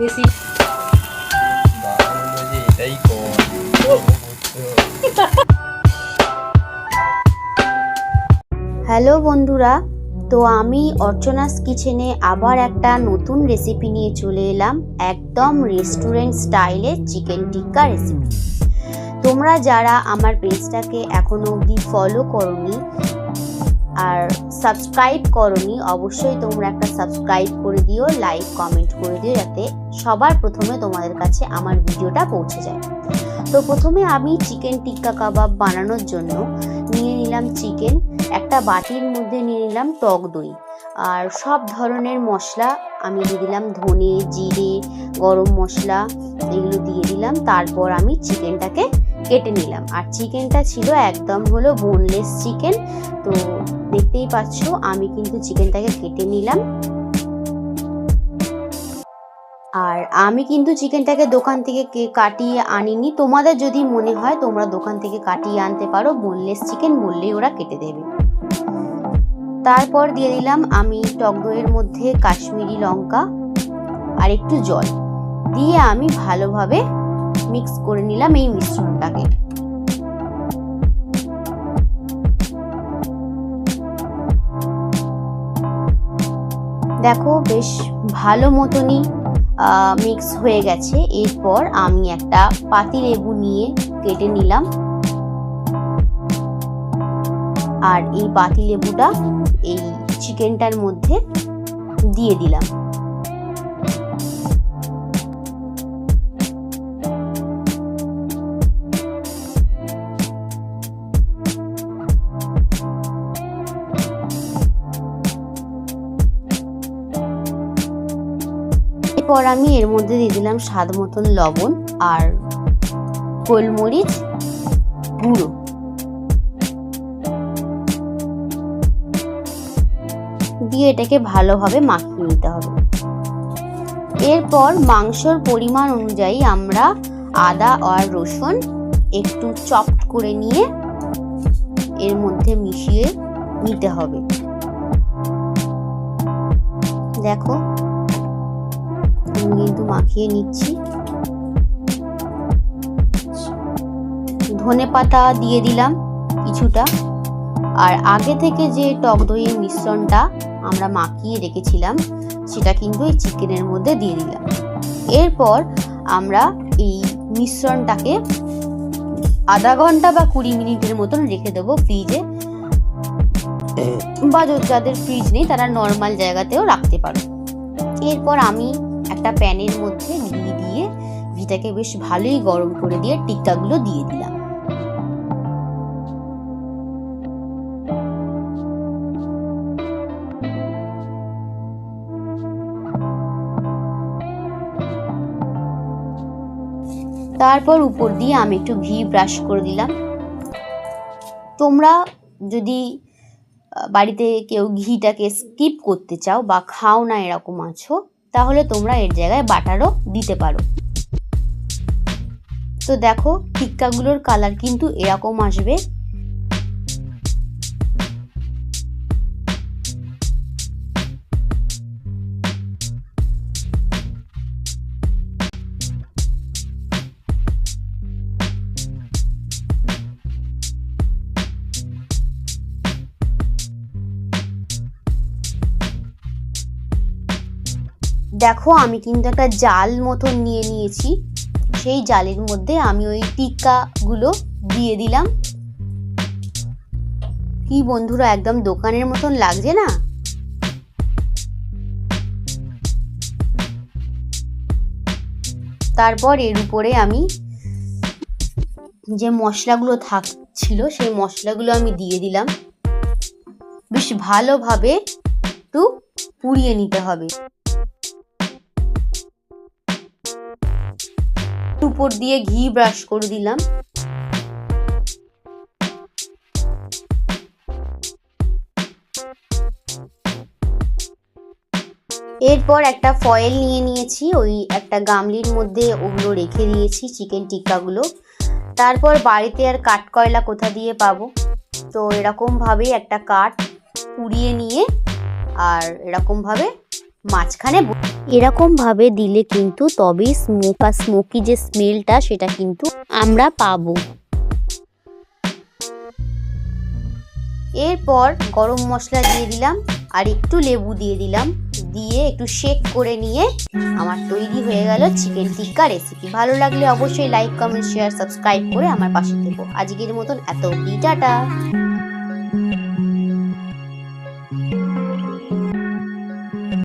বেশি এটাই হ্যালো বন্ধুরা, তো আমি অর্চনাস কিচেনে আবার একটা নতুন রেসিপি নিয়ে চলে এলাম। একদম রেস্টুরেন্ট স্টাইলের চিকেন টিক্কা রেসিপি। তোমরা যারা আমার পেজটাকে এখনো অবধি ফলো করোনি আর সাবস্ক্রাইব করোনি, অবশ্যই তোমরা একটা সাবস্ক্রাইব করে দিও, লাইক কমেন্ট করে দিও, যাতে সবার প্রথমে তোমাদের কাছে আমার ভিডিওটা পৌঁছে যায়। তো প্রথমে আমি চিকেন টিক্কা কাবাব বানানোর জন্য নিয়ে নিলাম চিকেন, একটা বাটির মধ্যে নিয়ে নিলাম টক দই, আর সব ধরনের মশলা আমি দিয়ে দিলাম, ধনে জিরে গরম মশলা এগুলো দিয়ে দিলাম। তারপর আমি চিকেনটাকে কেটে নিলাম, আর চিকেনটা ছিল একদম হলো বোনলেস চিকেন। তো দেখতেই পাচ্ছ আমি কিন্তু চিকেনটাকে কেটে নিলাম। আর আমি কিন্তু চিকেনটাকে দোকান থেকে কাটিয়ে আনিনি, তোমাদের যদি মনে হয় তোমরা দোকান থেকে কাটিয়ে আনতে পারো, বোনলেস চিকেন বললেই ওরা কেটে দেবে। তারপর দিয়ে দিলাম আমি টক দইয়ের মধ্যে কাশ্মীরি লঙ্কা আর একটু জল দিয়ে আমি ভালোভাবে মিক্স করে নিলাম এই মিশ্রণটাকে। দেখো বেশ ভালো মতনই মিক্স হয়ে গেছে। এরপর আমি একটা পাতিলেবু নিয়ে কেটে নিলাম, আর এই পাতিলেবুটা এই চিকেনটার মধ্যে দিয়ে দিলাম। এরপর আমি এর মধ্যে দিয়ে দিলাম স্বাদ মতন লবণ আর গোলমরিচ গুঁড়ো। দিয়ে এটাকে ভালোভাবে মাখিয়ে নিতে হবে। এরপর মাংসর পরিমাণ অনুযায়ী আমরা আদা আর রসুন একটু চপড করে নিয়ে এর মধ্যে মিশিয়ে নিতে হবে। দেখো আমি কিন্তু মাখিয়ে নিচ্ছি। ধনেপাতা দিয়ে দিলাম কিছুটা, আর আগে থেকে যে টক দইয়ের মিশ্রণটা আমরা মাখিয়ে রেখেছিলাম সেটা কিন্তু এই চিকেনের মধ্যে দিয়ে দিলাম। এরপর আমরা এই মিশ্রণটাকে আধা ঘন্টা বা 20 মিনিটের মতন রেখে দেবো ফ্রিজে, বা যাদের ফ্রিজ নেই তারা নর্মাল জায়গাতেও রাখতে পারো। এরপর আমি একটা প্যানের মধ্যে ঘি দিয়ে ঘিটাকে বেশ ভালোই গরম করে দিয়ে টিক্কাগুলো দিয়ে দিলাম। তারপর উপর দিয়ে আমি একটু ঘি ব্রাশ করে দিলাম। তোমরা যদি বাড়িতে কেউ ঘিটাকে স্কিপ করতে চাও বা খাও না এরকম আছো, তাহলে তোমরা এর জায়গায় বাটারও দিতে পারো। তো দেখো টিক্কাগুলোর কালার কিন্তু এরকম আসবে। দেখো আমি কিন্তু একটা জাল মতন নিয়ে নিয়েছি, সেই জালের মধ্যে আমি ওই টিক্কাগুলো দিয়ে দিলাম। কি বন্ধুরা একদম দোকানের মতন লাগছে না? তারপর এর উপরে আমি যে মশলাগুলো থাকছিল সেই মশলাগুলো আমি দিয়ে দিলাম। বেশ ভালোভাবে একটু পুড়িয়ে নিতে হবে। উপর দিয়ে ঘি ব্রাশ করে দিলাম। এরপর একটা ফয়েল নিয়ে নিয়েছি, ওই একটা গামলির মধ্যে ওগুলো রেখে দিয়েছি চিকেন টিক্কাগুলো। তারপর বাড়িতে আর কাঠ কয়লা কোথা দিয়ে পাবো, তো এরকম ভাবেই একটা কাঠ পুড়িয়ে নিয়ে আর এরকম ভাবে মাঝখানে এরকম ভাবে দিলে কিন্তু তবেই স্মোকি যে স্মেলটা সেটা কিন্তু আমরা পাবো। এরপর গরম মশলা দিয়ে দিলাম আর একটু লেবু দিয়ে দিলাম, দিয়ে একটু শেক করে নিয়ে আমার তৈরি হয়ে গেল চিকেন টিক্কা রেসিপি। ভালো লাগলে অবশ্যই লাইক, কমেন্ট, শেয়ার, সাবস্ক্রাইব করে আমার পাশে থেকো। আজকের মতন এত অবধি, টাটা।